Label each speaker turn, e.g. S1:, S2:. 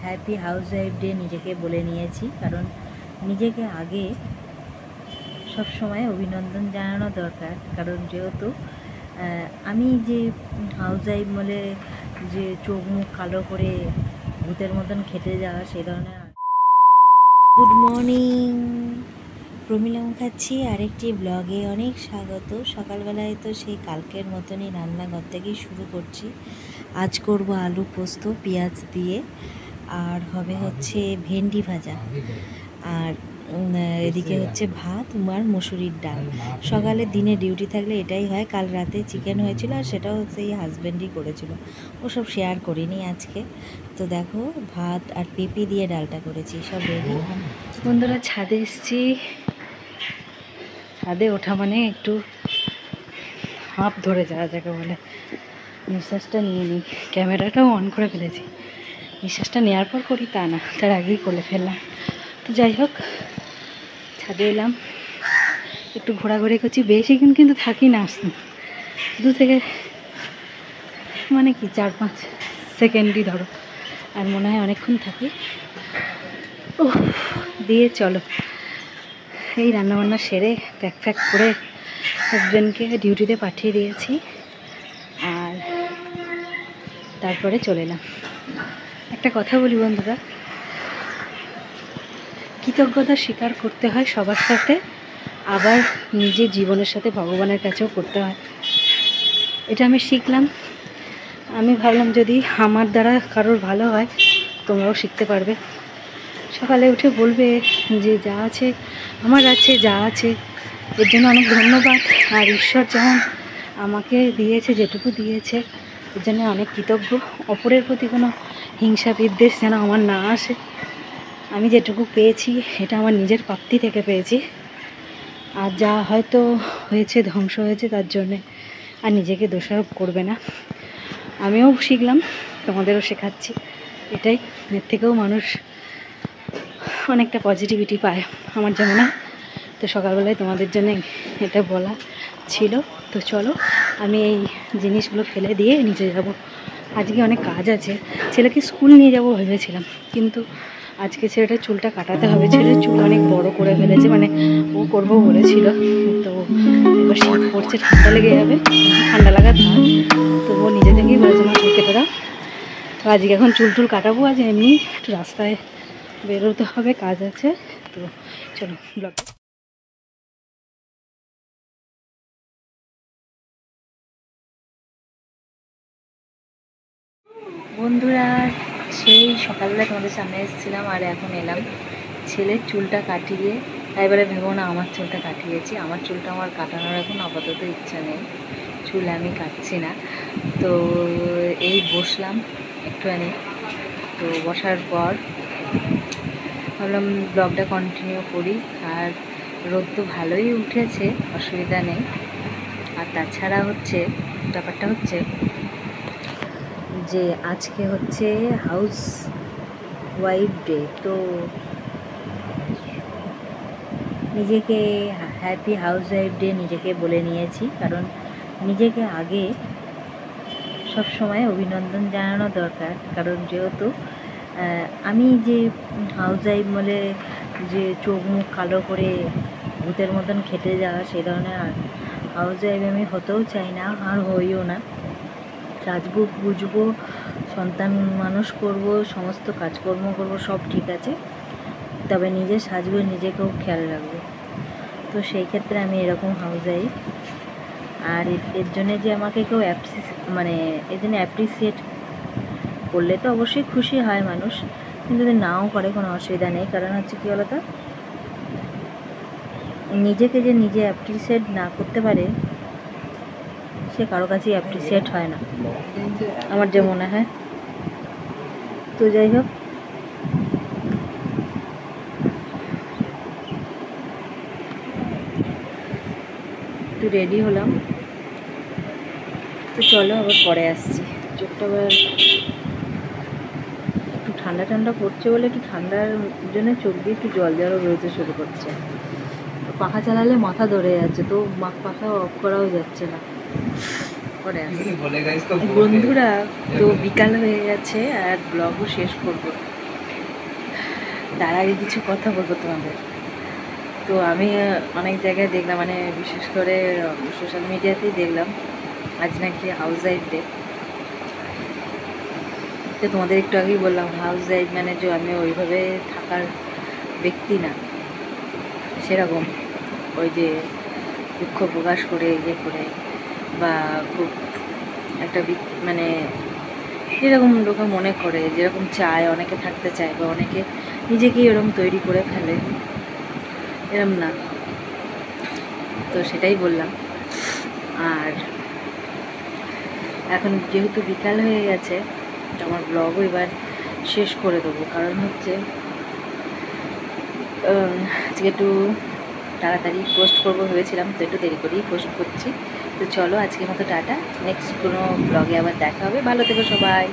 S1: Happy house wife day নিজেকে বলে নিয়েছি, কারণ নিজেকে আগে সব সময় অভিনন্দন জানানো দরকার। কারণ যেহেতু আমি যে হাউস ওয়াইফ বলে যে চোখ মুখ কালো করে ভূতের মতন খেটে যাওয়া সেই ধরনের। গুড মর্নিং, প্রমিলা মুখার্জি আরেকটি ব্লগে অনেক স্বাগত। সকালবেলায় তো সেই কালকের মতনই রান্নাঘর থেকেই শুরু করছি। আজ করব আলু পোস্ত পেঁয়াজ দিয়ে, আর হবে হচ্ছে ভেন্ডি ভাজা, আর এদিকে হচ্ছে ভাত আর মসুরির ডাল। সকালে দিনে ডিউটি থাকলে এটাই হয়। কাল রাতে চিকেন হয়েছিল, আর সেটাও সেই হাজব্যান্ডই করেছিল, ওসব শেয়ার করিনি আজকে। তো দেখো, ভাত আর পেঁপে দিয়ে ডালটা করেছি, সব রেডি। বন্ধুরা, ছাদে এসেছি। ছাদে ওঠা মানে একটু হাঁপ ধরে যাওয়া যাকে বলে। নিঃশ্বাসটা নিয়ে নিই, ক্যামেরাটাও অন করে ফেলেছি। নিঃশ্বাসটা নেওয়ার পর করি তা না, তার আগেই করে ফেললাম। তো যাই হোক, ছাদে এলাম, একটু ঘোরাঘুরি করছি। বেশিক্ষণ কিন্তু থাকি না, 2 থেকে মানে কি 4-5 সেকেন্ডই ধরো, আর মনে হয় অনেকক্ষণ থাকি। ও দিয়ে চলো, এই রান্নাবান্না সেরে প্যাক প্যাক করে হাজব্যান্ডকে ডিউটিতে পাঠিয়ে দিয়েছি, আর তারপরে চলে এলাম। একটা কথা বলি বন্ধুরা, কৃতজ্ঞতা স্বীকার করতে হয় সবার সাথে, আবার নিজের জীবনের সাথে ভগবানের কাছেও করতে হয়। এটা আমি শিখলাম। আমি ভাবলাম যদি আমার দ্বারা কারোর ভালো হয়, তোমরাও শিখতে পারবে। সকালে উঠে বলবে যে যা আছে আমার আছে, যা আছে এর জন্য অনেক ধন্যবাদ, আর ঈশ্বর যেমন আমাকে দিয়েছে, যেটুকু দিয়েছে এর জন্য অনেক কৃতজ্ঞ। অপরের প্রতি কোনো হিংসা বিদ্বেষ যেন আমার না আসে। আমি যেটুকু পেয়েছি এটা আমার নিজের প্রাপ্তি থেকে পেয়েছি, আর যা হয়তো হয়েছে ধ্বংস হয়েছে তার জন্যে আর নিজেকে দোষারোপ করবে না। আমিও শিখলাম, তোমাদেরও শেখাচ্ছি। এটাই, এর থেকেও মানুষ অনেকটা পজিটিভিটি পায় আমার যেমন। তো সকালবেলায় তোমাদের জন্য এটা বলা ছিল। তো চলো, আমি এই জিনিসগুলো ফেলে দিয়ে নিচে যাব। আজকে অনেক কাজ আছে। ছেলেকে স্কুল নিয়ে যাব ভেবেছিলাম, কিন্তু আজকে ছেলেটার চুলটা কাটাতে হবে। ছেলের চুল অনেক বড় করে ফেলেছে, মানে ও করবো বলেছিল। তো এবার শীত পড়ছে, ঠান্ডা লেগে যাবে, ঠান্ডা লাগা থাক, তো ও নিজে থেকেই বলেছে মা চুল কেটে দাও। তো আজকে এখন চুল কাটাবো। আজ এমনি একটু রাস্তায় বেরোতে হবে, কাজ আছে। তো চলো ব্লগ। বন্ধুরা, সেই সকালবেলা তোমাদের সামনে এসেছিলাম, আর এখন এলাম ছেলের চুলটা কাটিয়ে। এবারে ভেবো না আমার চুলটা কাটিয়েছি, আমার চুলটা আমার কাটানোর এখন আপাতত ইচ্ছা নেই, চুল আমি কাটছি না। তো এই বসলাম একটুখানি। তো বসার পর ভাবলাম ব্লগটা কন্টিনিউ করি। আর রোদ তো ভালোই উঠেছে, অসুবিধা নেই। আর তাছাড়া হচ্ছে ব্যাপারটা হচ্ছে যে আজকে হচ্ছে হাউস ওয়াইফ ডে। তো নিজেকে হ্যাপি হাউস ওয়াইফ ডে নিজেকে বলে নিয়েছি, কারণ নিজেকে আগে সব সময় অভিনন্দন জানানো দরকার। কারণ যেহেতু আমি যে হাউস ওয়াইফ বলে যে চোখ মুখ কালো করে ভূতের মতন খেটে যাওয়া সেই ধরনের হাউস ওয়াইফ আমি হতেও চাই না, আর হইও না। সাজবো, বুঝবো, সন্তান মানুষ করব, সমস্ত কাজকর্ম করব, সব ঠিক আছে, তবে নিজে সাজবো, নিজেকেও খেয়াল রাখবো। তো সেই ক্ষেত্রে আমি এরকম হাউস ওয়াইফ। আর এর জন্যে যে আমাকে কেউ মানে এর জন্য অ্যাপ্রিসিয়েট করলে তো অবশ্যই খুশি হয় মানুষ, কিন্তু যদি নাও করে কোনো অসুবিধা নেই। কারণ হচ্ছে কী বলতো, নিজেকে যে নিজে অ্যাপ্রিসিয়েট না করতে পারে সে কারো কাছেই অ্যাপ্রিসিয়েট হয় না, আমার যে মনে হয়। তো যাই হোক, একটু রেডি হলাম। তো চলো আবার পরে আসছি। চোখটা আবার একটু ঠান্ডা ঠান্ডা পড়ছে বলে, একটু ঠান্ডার জন্য চোখ দিয়ে একটু জল জলও বেরোতে শুরু করছে। পাখা চালালে মাথা ধরে যাচ্ছে, তো পাখা অফ করাও যাচ্ছে না। পরে আসছি বন্ধুরা। তো বিকাল হয়ে গেছে আর ব্লগও শেষ করবো।
S2: তার আগে কিছু কথা বলবো তোমাদের। তো আমি অনেক জায়গায় দেখলাম, মানে বিশেষ করে সোশ্যাল মিডিয়াতেই দেখলাম আজ নাকি হাউস ওয়াইফ ডে। তো তোমাদের একটু আগেই বললাম হাউস ওয়াইফ মানে যে আমি ওইভাবে থাকার ব্যক্তি না, সেরকম ওই যে দুঃখ প্রকাশ করে ইয়ে করে বা খুব একটা মানে যেরকম লোকে মনে করে, যেরকম চায়, অনেকে থাকতে চায় বা অনেকে নিজেকেই এরকম তৈরি করে ফেলে, এরম না। তো সেটাই বললাম। আর এখন যেহেতু বিকাল হয়ে গেছে, আমার ব্লগও এবার শেষ করে দেবো, কারণ হচ্ছে আজকে একটু তাড়াতাড়ি পোস্ট করবো ভেবেছিলাম, তো একটু দেরি করেই পোস্ট করছি। তো চলো আজকের মতো টাটা, নেক্সট কোনো ব্লগে আবার দেখা হবে। ভালো থেকো সবাই।